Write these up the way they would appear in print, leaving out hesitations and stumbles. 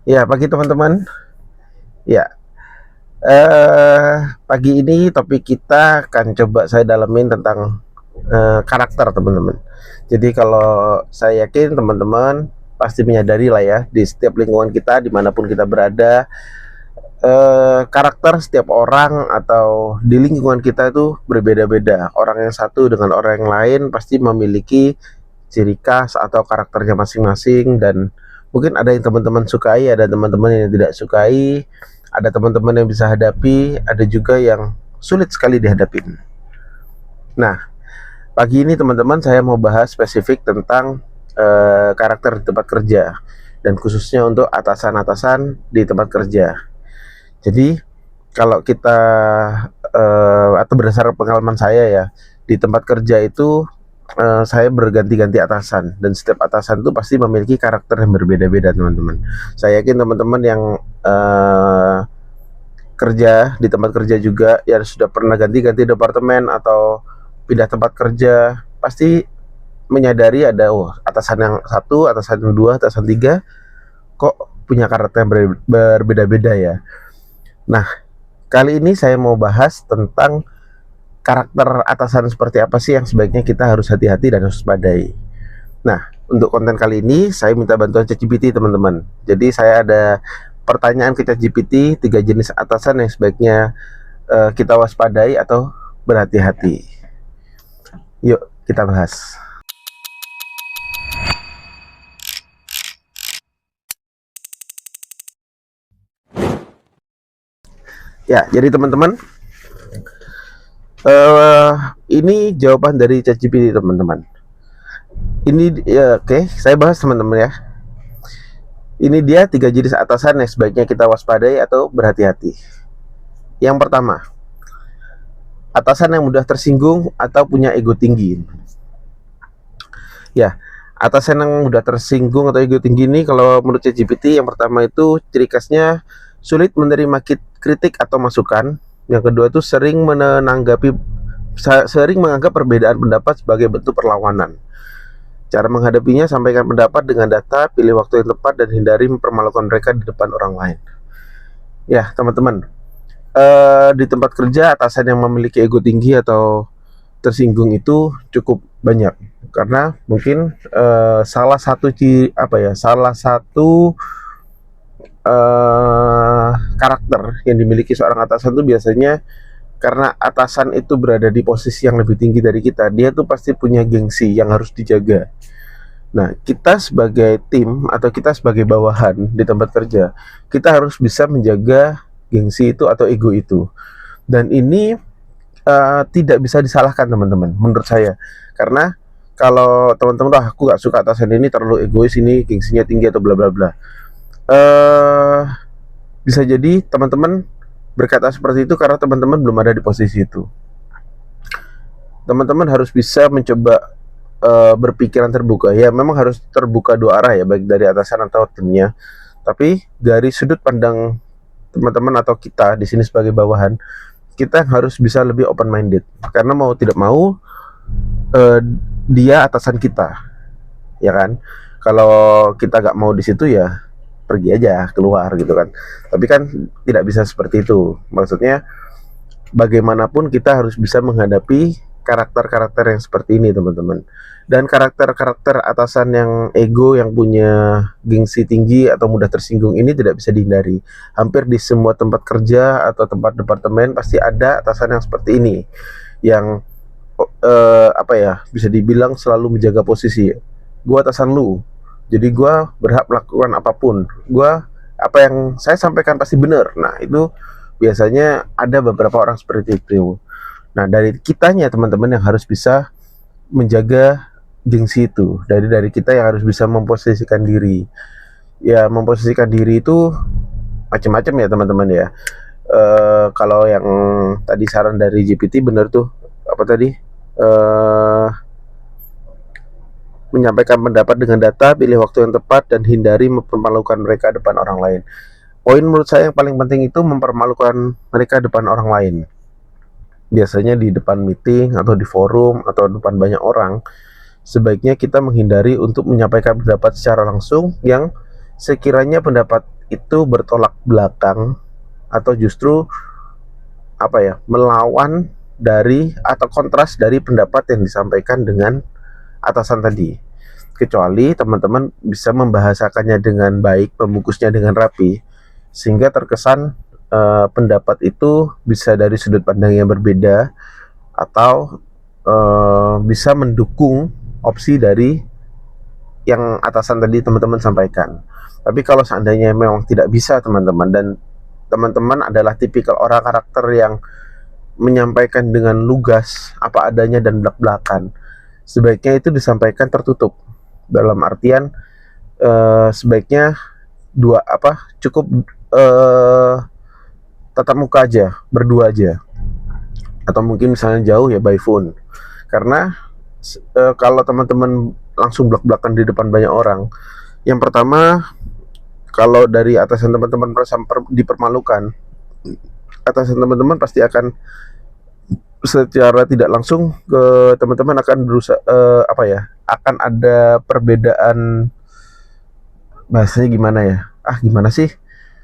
Ya, pagi teman-teman. Ya, pagi ini topik kita akan coba saya dalamin tentang karakter teman-teman. Jadi kalau saya yakin teman-teman pasti menyadari lah ya, di setiap lingkungan kita dimanapun kita berada, karakter setiap orang atau di lingkungan kita itu berbeda-beda. Orang yang satu dengan orang yang lain pasti memiliki ciri khas atau karakternya masing-masing, dan mungkin ada yang teman-teman sukai, ada teman-teman yang tidak sukai, ada teman-teman yang bisa hadapi, ada juga yang sulit sekali dihadapin. Nah, pagi ini teman-teman saya mau bahas spesifik tentang karakter di tempat kerja, dan khususnya untuk atasan-atasan di tempat kerja. Jadi kalau kita atau berdasarkan pengalaman saya ya, di tempat kerja itu saya berganti-ganti atasan, dan setiap atasan itu pasti memiliki karakter yang berbeda-beda teman-teman. Saya yakin teman-teman yang kerja di tempat kerja juga yang sudah pernah ganti-ganti departemen atau pindah tempat kerja pasti menyadari ada atasan yang satu, atasan yang dua, atasan tiga kok punya karakter yang berbeda-beda ya. Nah, kali ini saya mau bahas tentang karakter atasan seperti apa sih yang sebaiknya kita harus hati-hati dan harus padai. Nah, untuk konten kali ini saya minta bantuan ChatGPT teman-teman. Jadi saya ada pertanyaan ke ChatGPT, 3 jenis atasan yang sebaiknya kita waspadai atau berhati-hati. Yuk kita bahas. Ya, jadi teman-teman, uh, ini jawaban dari ChatGPT teman-teman. Ini ya, oke, saya bahas teman-teman ya. Ini dia 3 jenis atasan yang sebaiknya kita waspadai atau berhati-hati. Yang pertama, atasan yang mudah tersinggung atau punya ego tinggi. Ya, atasan yang mudah tersinggung atau ego tinggi ini kalau menurut ChatGPT yang pertama itu ciri khasnya sulit menerima kritik atau masukan. Yang kedua itu sering menganggap perbedaan pendapat sebagai bentuk perlawanan. Cara menghadapinya, sampaikan pendapat dengan data, pilih waktu yang tepat, dan hindari mempermalukan mereka di depan orang lain. Ya, teman-teman, di tempat kerja atasan yang memiliki ego tinggi atau tersinggung itu cukup banyak, karena mungkin salah satu karakter yang dimiliki seorang atasan itu biasanya karena atasan itu berada di posisi yang lebih tinggi dari kita, dia tuh pasti punya gengsi yang harus dijaga. Nah, kita sebagai tim atau kita sebagai bawahan di tempat kerja, kita harus bisa menjaga gengsi itu atau ego itu. Dan ini tidak bisa disalahkan teman-teman, menurut saya. Karena kalau teman-teman, aku gak suka atasan ini terlalu egois, ini gengsinya tinggi atau bla bla bla. Bisa jadi teman-teman berkata seperti itu karena teman-teman belum ada di posisi itu. Teman-teman harus bisa mencoba berpikiran terbuka. Ya, memang harus terbuka dua arah ya, baik dari atasan atau timnya. Tapi dari sudut pandang teman-teman atau kita di sini sebagai bawahan, kita harus bisa lebih open minded. Karena mau tidak mau uh, dia atasan kita, ya kan? Kalau kita nggak mau di situ ya pergi aja keluar gitu kan. Tapi kan tidak bisa seperti itu. Maksudnya bagaimanapun kita harus bisa menghadapi karakter-karakter yang seperti ini teman-teman. Dan karakter-karakter atasan yang ego, yang punya gengsi tinggi atau mudah tersinggung ini tidak bisa dihindari. Hampir di semua tempat kerja atau tempat departemen pasti ada atasan yang seperti ini, yang bisa dibilang selalu menjaga posisi. Gua atasan lu, jadi gua berhak melakukan apapun. Apa yang saya sampaikan pasti benar. Nah, itu biasanya ada beberapa orang seperti itu. Nah, dari kitanya teman-teman yang harus bisa menjaga gengsi itu. Dari kita yang harus bisa memposisikan diri. Ya, memposisikan diri itu macam-macam ya teman-teman ya. Kalau yang tadi saran dari GPT benar tuh, apa tadi? Menyampaikan pendapat dengan data, pilih waktu yang tepat, dan hindari mempermalukan mereka depan orang lain. Poin menurut saya yang paling penting itu mempermalukan mereka depan orang lain. Biasanya di depan meeting atau di forum atau depan banyak orang, sebaiknya kita menghindari untuk menyampaikan pendapat secara langsung yang sekiranya pendapat itu bertolak belakang atau justru melawan dari atau kontras dari pendapat yang disampaikan dengan atasan tadi. Kecuali teman-teman bisa membahasakannya dengan baik, membungkusnya dengan rapi, sehingga terkesan pendapat itu bisa dari sudut pandang yang berbeda atau bisa mendukung opsi dari yang atasan tadi teman-teman sampaikan. Tapi kalau seandainya memang tidak bisa teman-teman, dan teman-teman adalah tipikal orang karakter yang menyampaikan dengan lugas apa adanya dan belak-belakan, sebaiknya itu disampaikan tertutup. Dalam artian sebaiknya cukup tatap muka aja, berdua aja, atau mungkin misalnya jauh ya by phone. Karena kalau teman-teman langsung belak-belakan di depan banyak orang, yang pertama, kalau dari atasan teman-teman merasa dipermalukan, atasan teman-teman pasti akan secara tidak langsung ke teman-teman akan berusaha akan ada perbedaan, bahasanya gimana ya, gimana sih,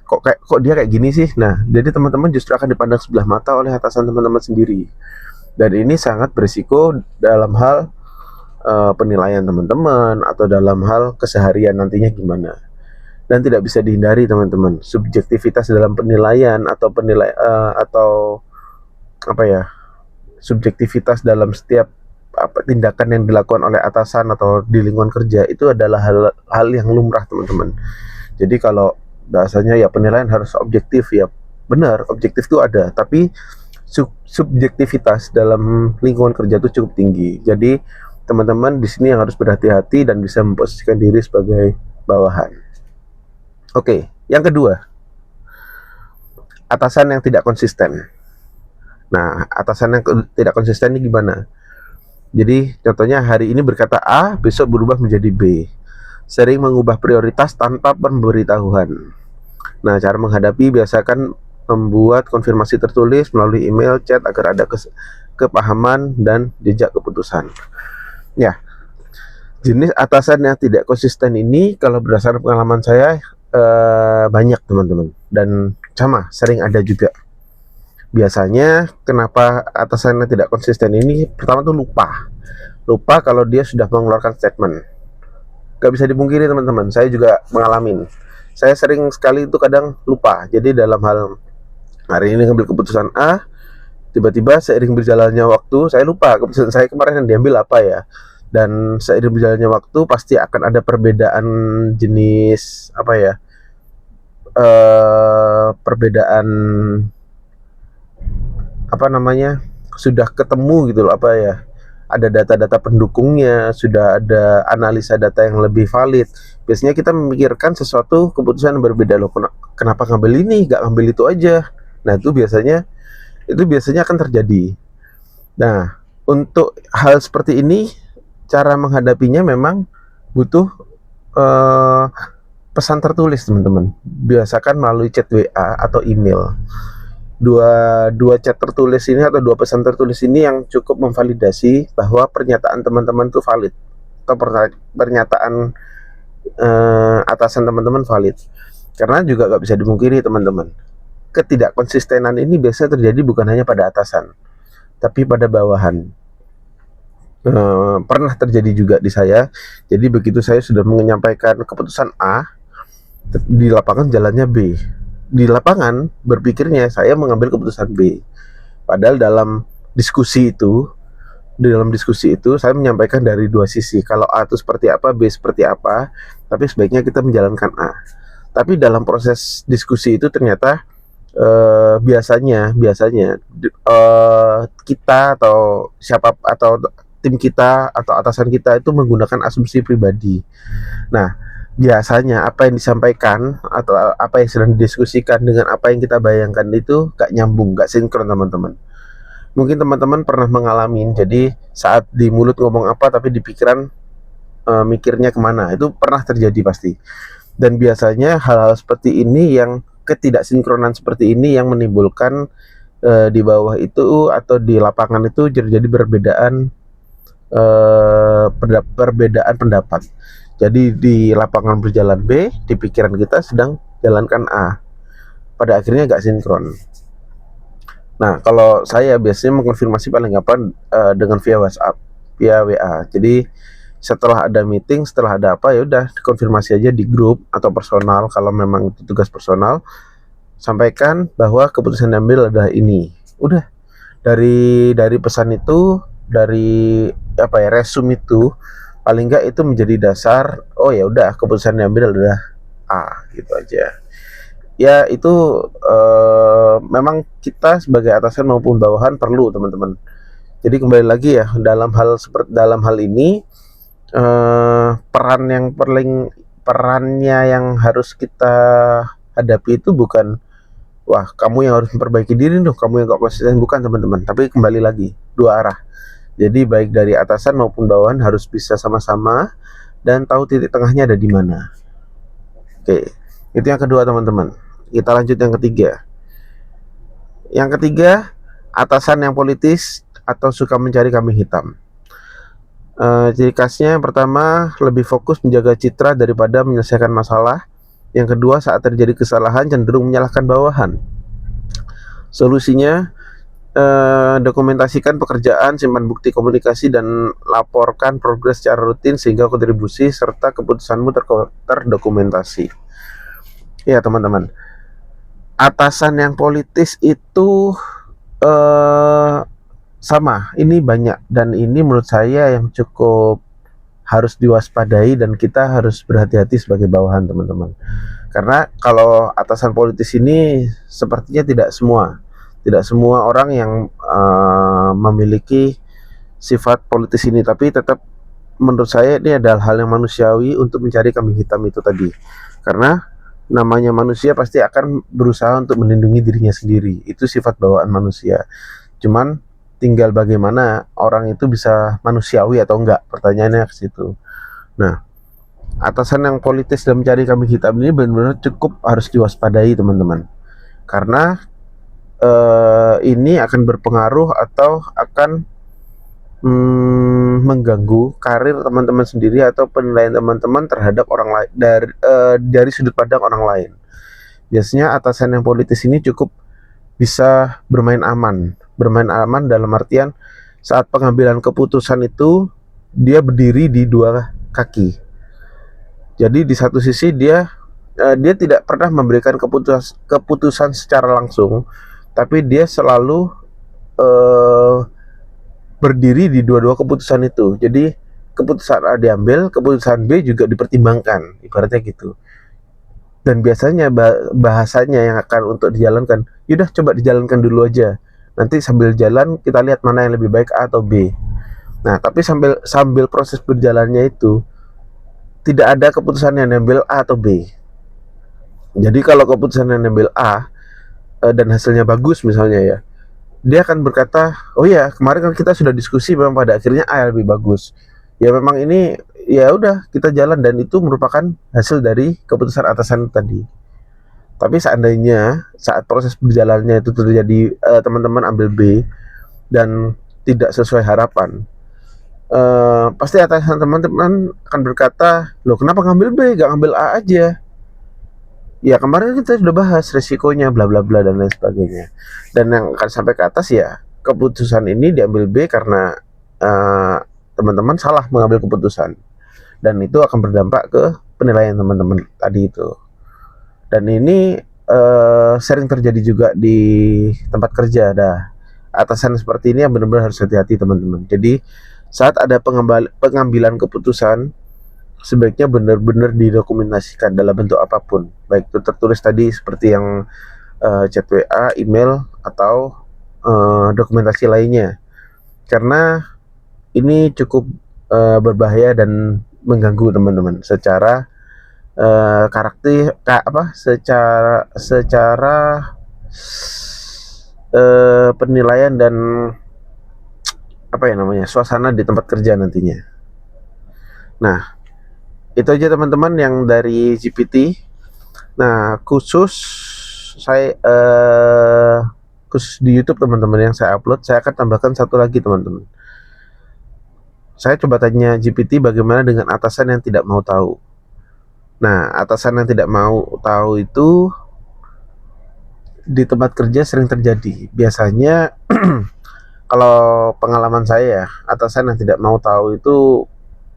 kok dia kayak gini sih. Nah, jadi teman-teman justru akan dipandang sebelah mata oleh atasan teman-teman sendiri, dan ini sangat berisiko dalam hal penilaian teman-teman atau dalam hal keseharian nantinya gimana. Dan tidak bisa dihindari teman-teman, subjektivitas dalam penilaian atau subjektivitas dalam setiap tindakan yang dilakukan oleh atasan atau di lingkungan kerja itu adalah hal yang lumrah teman-teman. Jadi kalau bahasanya ya penilaian harus objektif, ya benar, objektif itu ada, tapi subjektivitas dalam lingkungan kerja itu cukup tinggi. Jadi teman-teman di sini yang harus berhati-hati dan bisa memposisikan diri sebagai bawahan. Oke, yang kedua, atasan yang tidak konsisten. Nah, atasan yang tidak konsisten ini gimana? Jadi contohnya hari ini berkata A, besok berubah menjadi B. Sering mengubah prioritas tanpa pemberitahuan. Nah, cara menghadapi biasakan membuat konfirmasi tertulis melalui email, chat agar ada kepahaman dan jejak keputusan. Ya, jenis atasan yang tidak konsisten ini kalau berdasarkan pengalaman saya banyak teman-teman, dan sama sering ada juga. Biasanya kenapa atasannya tidak konsisten ini, pertama tuh lupa kalau dia sudah mengeluarkan statement. Gak bisa dipungkiri teman-teman, saya juga mengalami. Saya sering sekali itu kadang lupa. Jadi dalam hal hari ini ngambil keputusan A, tiba-tiba seiring berjalannya waktu saya lupa keputusan saya kemarin yang diambil apa ya. Dan seiring berjalannya waktu pasti akan ada perbedaan jenis perbedaan sudah ketemu gitu loh, ada data-data pendukungnya, sudah ada analisa data yang lebih valid. Biasanya kita memikirkan sesuatu keputusan yang berbeda loh, kenapa ngambil ini, gak ngambil itu aja. Nah, itu biasanya akan terjadi. Nah, untuk hal seperti ini, cara menghadapinya memang butuh pesan tertulis teman-teman. Biasakan melalui chat WA atau email. Dua chat tertulis ini atau dua pesan tertulis ini yang cukup memvalidasi bahwa pernyataan teman-teman itu valid, atau pernyataan atasan teman-teman valid. Karena juga gak bisa dimungkiri teman-teman, ketidakkonsistenan ini biasanya terjadi bukan hanya pada atasan, tapi pada bawahan. Pernah terjadi juga di saya. Jadi begitu saya sudah menyampaikan keputusan A, di lapangan jalannya B. Di lapangan berpikirnya saya mengambil keputusan B. Padahal dalam diskusi itu saya menyampaikan dari dua sisi. Kalau A itu seperti apa, B seperti apa, tapi sebaiknya kita menjalankan A. Tapi dalam proses diskusi itu ternyata biasanya kita atau siapa atau tim kita atau atasan kita itu menggunakan asumsi pribadi. Nah, biasanya apa yang disampaikan atau apa yang sedang didiskusikan dengan apa yang kita bayangkan itu gak nyambung, gak sinkron teman-teman. Mungkin teman-teman pernah mengalami, jadi saat di mulut ngomong apa tapi di pikiran mikirnya kemana, itu pernah terjadi pasti. Dan biasanya hal-hal seperti ini, yang ketidaksinkronan seperti ini, yang menimbulkan di bawah itu atau di lapangan itu terjadi perbedaan pendapat. Jadi di lapangan berjalan B, di pikiran kita sedang jalankan A. Pada akhirnya nggak sinkron. Nah, kalau saya biasanya mengkonfirmasi paling gampang dengan via WhatsApp, via WA. Jadi setelah ada meeting, setelah ada apa, ya udah konfirmasi aja di grup atau personal. Kalau memang itu tugas personal, sampaikan bahwa keputusan diambil adalah ini. Udah, dari pesan itu, dari apa ya, resume itu, paling nggak itu menjadi dasar. Oh ya udah, keputusan diambil adalah A, gitu aja. Ya itu memang kita sebagai atasan maupun bawahan perlu, teman-teman. Jadi kembali lagi ya, dalam hal ini perannya yang harus kita hadapi itu bukan, wah kamu yang harus memperbaiki diri tuh, kamu yang gak konsisten, bukan, teman-teman. Tapi kembali lagi, dua arah. Jadi baik dari atasan maupun bawahan harus bisa sama-sama dan tahu titik tengahnya ada di mana. Oke, itu yang kedua, teman-teman. Kita lanjut yang ketiga. Yang ketiga, atasan yang politis atau suka mencari kambing hitam. Ciri khasnya yang pertama, lebih fokus menjaga citra daripada menyelesaikan masalah. Yang kedua, saat terjadi kesalahan cenderung menyalahkan bawahan. Solusinya, dokumentasikan pekerjaan, simpan bukti komunikasi, dan laporkan progres secara rutin sehingga kontribusi serta keputusanmu terdokumentasi. Ya teman-teman, atasan yang politis itu sama, ini banyak, dan ini menurut saya yang cukup harus diwaspadai dan kita harus berhati-hati sebagai bawahan, teman-teman. Karena kalau atasan politis ini sepertinya tidak semua orang yang memiliki sifat politis ini, tapi tetap menurut saya ini adalah hal yang manusiawi untuk mencari kambing hitam itu tadi. Karena namanya manusia pasti akan berusaha untuk melindungi dirinya sendiri. Itu sifat bawaan manusia. Cuman tinggal bagaimana orang itu bisa manusiawi atau enggak, pertanyaannya ke situ. Nah, atasan yang politis dan mencari kambing hitam ini benar-benar cukup harus diwaspadai, teman-teman. Karena ini akan berpengaruh atau akan mengganggu karir teman-teman sendiri atau penilaian teman-teman terhadap orang lain dari sudut pandang orang lain. Biasanya atasan yang politis ini cukup bisa bermain aman dalam artian saat pengambilan keputusan itu dia berdiri di dua kaki. Jadi di satu sisi dia tidak pernah memberikan keputusan secara langsung, tapi dia selalu berdiri di dua-dua keputusan itu. Jadi keputusan A diambil, keputusan B juga dipertimbangkan, ibaratnya gitu. Dan biasanya bahasanya yang akan untuk dijalankan, yaudah coba dijalankan dulu aja. Nanti sambil jalan kita lihat mana yang lebih baik, A atau B. Nah, tapi sambil proses berjalannya itu tidak ada keputusan yang diambil A atau B. Jadi kalau keputusan yang diambil A dan hasilnya bagus misalnya ya, dia akan berkata, oh ya kemarin kan kita sudah diskusi, memang pada akhirnya A yang lebih bagus. Ya memang ini, ya udah kita jalan, dan itu merupakan hasil dari keputusan atasan tadi. Tapi seandainya saat proses berjalannya itu terjadi teman-teman ambil B dan tidak sesuai harapan, pasti atasan teman-teman akan berkata, loh kenapa ngambil B, gak ngambil A aja? Ya kemarin kita sudah bahas resikonya bla bla bla dan lain sebagainya. Dan yang akan sampai ke atas ya, keputusan ini diambil B karena teman-teman salah mengambil keputusan, dan itu akan berdampak ke penilaian teman-teman tadi itu. Dan ini sering terjadi juga di tempat kerja. Atasan seperti ini yang benar-benar harus hati-hati, teman-teman. Jadi saat ada pengambilan keputusan, sebaiknya benar-benar didokumentasikan dalam bentuk apapun, baik itu tertulis tadi seperti yang chat WA, email, atau dokumentasi lainnya. Karena ini cukup berbahaya dan mengganggu teman-teman secara secara penilaian dan suasana di tempat kerja nantinya. Nah, itu aja teman-teman yang dari GPT. Nah, khusus di YouTube teman-teman yang saya upload, saya akan tambahkan satu lagi, teman-teman. Saya coba tanya GPT bagaimana dengan atasan yang tidak mau tahu. Nah, atasan yang tidak mau tahu itu di tempat kerja sering terjadi. Biasanya kalau pengalaman saya ya, atasan yang tidak mau tahu itu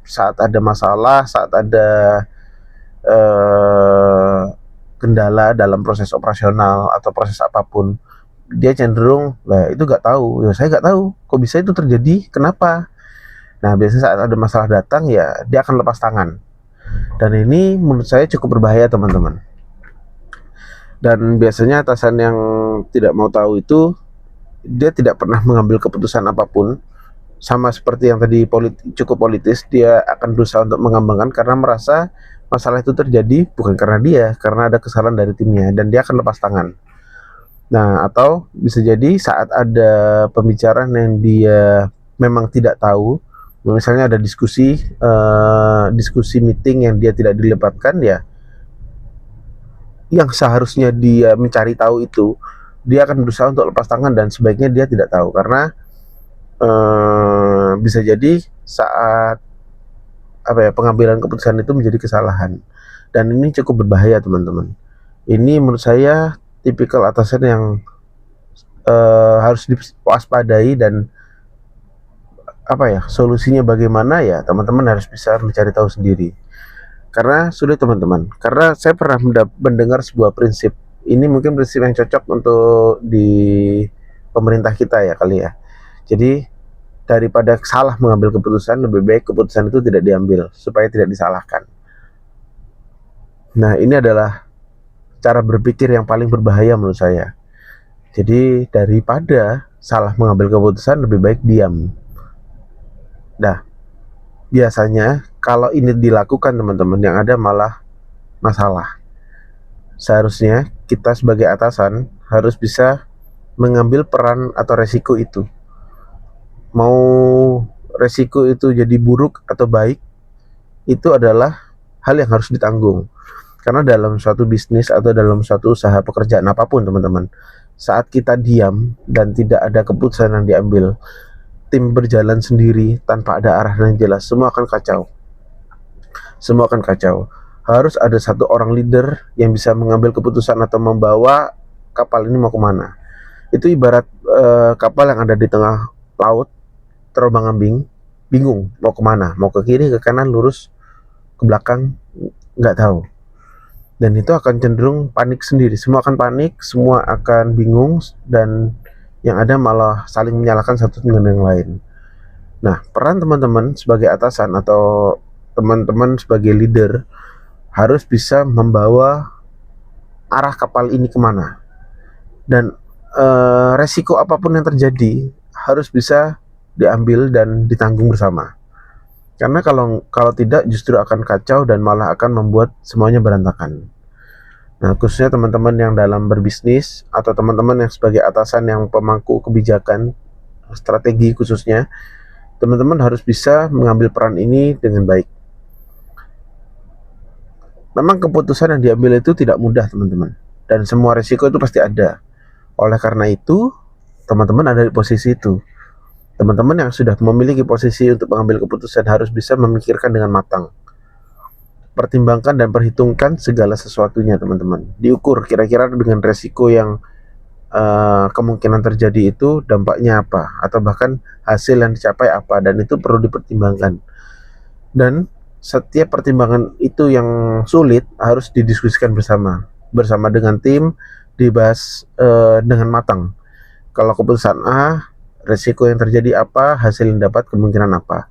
saat ada masalah, saat ada eh, kendala dalam proses operasional atau proses apapun, dia cenderung, lah itu nggak tahu, ya saya nggak tahu, kok bisa itu terjadi, kenapa? Nah, biasanya saat ada masalah datang ya dia akan lepas tangan. Dan ini menurut saya cukup berbahaya teman-teman. Dan biasanya atasan yang tidak mau tahu itu dia tidak pernah mengambil keputusan apapun, sama seperti yang tadi cukup politis, dia akan berusaha untuk mengembangkan karena merasa masalah itu terjadi bukan karena dia, karena ada kesalahan dari timnya dan dia akan lepas tangan. Nah, atau bisa jadi saat ada pembicaraan yang dia memang tidak tahu, misalnya ada diskusi meeting yang dia tidak dilibatkan, ya yang seharusnya dia mencari tahu itu, dia akan berusaha untuk lepas tangan dan sebaiknya dia tidak tahu karena bisa jadi saat pengambilan keputusan itu menjadi kesalahan, dan ini cukup berbahaya teman-teman. Ini menurut saya tipikal atasan yang harus diwaspadai, dan solusinya bagaimana, ya teman-teman harus bisa mencari tahu sendiri. Karena sulit teman-teman, karena saya pernah mendengar sebuah prinsip, ini mungkin prinsip yang cocok untuk di pemerintah kita ya kali ya. Jadi daripada salah mengambil keputusan, lebih baik keputusan itu tidak diambil supaya tidak disalahkan. Nah, ini adalah cara berpikir yang paling berbahaya menurut saya. Jadi daripada salah mengambil keputusan, lebih baik diam. Nah, biasanya kalau ini dilakukan teman-teman, yang ada malah masalah. Seharusnya kita sebagai atasan harus bisa mengambil peran atau resiko itu. Mau resiko itu jadi buruk atau baik, itu adalah hal yang harus ditanggung. Karena dalam suatu bisnis atau dalam suatu usaha pekerjaan apapun teman-teman, saat kita diam dan tidak ada keputusan yang diambil, tim berjalan sendiri tanpa ada arah yang jelas, semua akan kacau. Semua akan kacau. Harus ada satu orang leader yang bisa mengambil keputusan atau membawa kapal ini mau kemana. Itu ibarat kapal yang ada di tengah laut, terombang-ambing, bingung mau kemana, mau ke kiri, ke kanan, lurus, ke belakang, nggak tahu. Dan itu akan cenderung panik sendiri. Semua akan panik, semua akan bingung, dan yang ada malah saling menyalahkan satu dengan yang lain. Nah, peran teman-teman sebagai atasan atau teman-teman sebagai leader harus bisa membawa arah kapal ini kemana. Dan resiko apapun yang terjadi harus bisa diambil dan ditanggung bersama. Karena kalau tidak justru akan kacau dan malah akan membuat semuanya berantakan. Nah, khususnya teman-teman yang dalam berbisnis atau teman-teman yang sebagai atasan yang pemangku kebijakan, strategi khususnya, teman-teman harus bisa mengambil peran ini dengan baik. Memang keputusan yang diambil itu tidak mudah teman-teman, dan semua resiko itu pasti ada. Oleh karena itu, teman-teman ada di posisi itu. Teman-teman yang sudah memiliki posisi untuk mengambil keputusan harus bisa memikirkan dengan matang. Pertimbangkan dan perhitungkan segala sesuatunya teman-teman. Diukur kira-kira dengan resiko yang kemungkinan terjadi itu dampaknya apa, atau bahkan hasil yang dicapai apa, dan itu perlu dipertimbangkan. Dan setiap pertimbangan itu yang sulit harus didiskusikan bersama dengan tim, dibahas dengan matang. Kalau keputusan A, resiko yang terjadi apa, hasil yang dapat kemungkinan apa.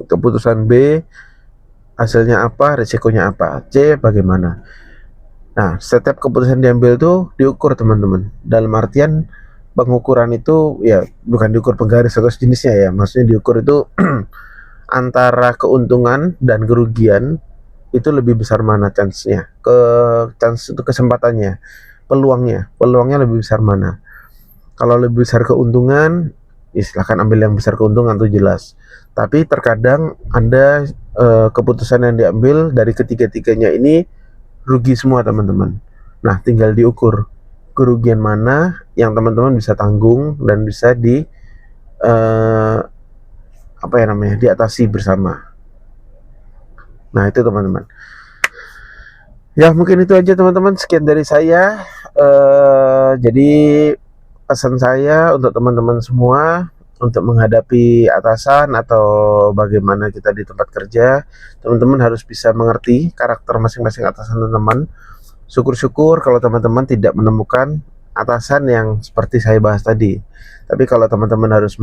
Keputusan B, hasilnya apa, resikonya apa. C, bagaimana. Nah, setiap keputusan diambil itu diukur teman-teman. Dalam artian pengukuran itu ya bukan diukur penggaris atau sejenisnya ya. Maksudnya diukur itu antara keuntungan dan kerugian itu lebih besar mana chance-nya. Chance itu kesempatannya, peluangnya lebih besar mana. Kalau lebih besar keuntungan, ya silahkan ambil yang besar keuntungan, itu jelas. Tapi terkadang ada keputusan yang diambil dari ketiga-tiganya ini rugi semua teman-teman. Nah, tinggal diukur kerugian mana yang teman-teman bisa tanggung dan bisa diatasi bersama. Nah, itu teman-teman. Ya mungkin itu aja teman-teman, sekian dari saya. Jadi pesan saya untuk teman-teman semua, untuk menghadapi atasan atau bagaimana kita di tempat kerja, teman-teman harus bisa mengerti karakter masing-masing atasan teman-teman. Syukur-syukur kalau teman-teman tidak menemukan atasan yang seperti saya bahas tadi. Tapi kalau teman-teman harus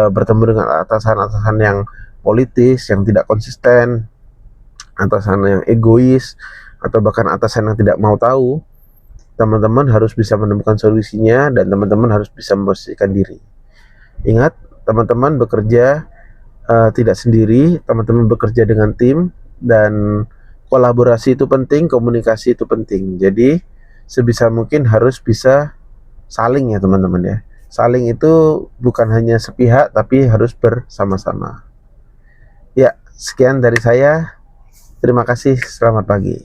bertemu dengan atasan-atasan yang politis, yang tidak konsisten, atasan yang egois, atau bahkan atasan yang tidak mau tahu, teman-teman harus bisa menemukan solusinya dan teman-teman harus bisa memposisikan diri. Ingat, teman-teman bekerja tidak sendiri, teman-teman bekerja dengan tim, dan kolaborasi itu penting, komunikasi itu penting. Jadi sebisa mungkin harus bisa saling ya teman-teman ya. Saling itu bukan hanya sepihak tapi harus bersama-sama. Ya, sekian dari saya. Terima kasih, selamat pagi.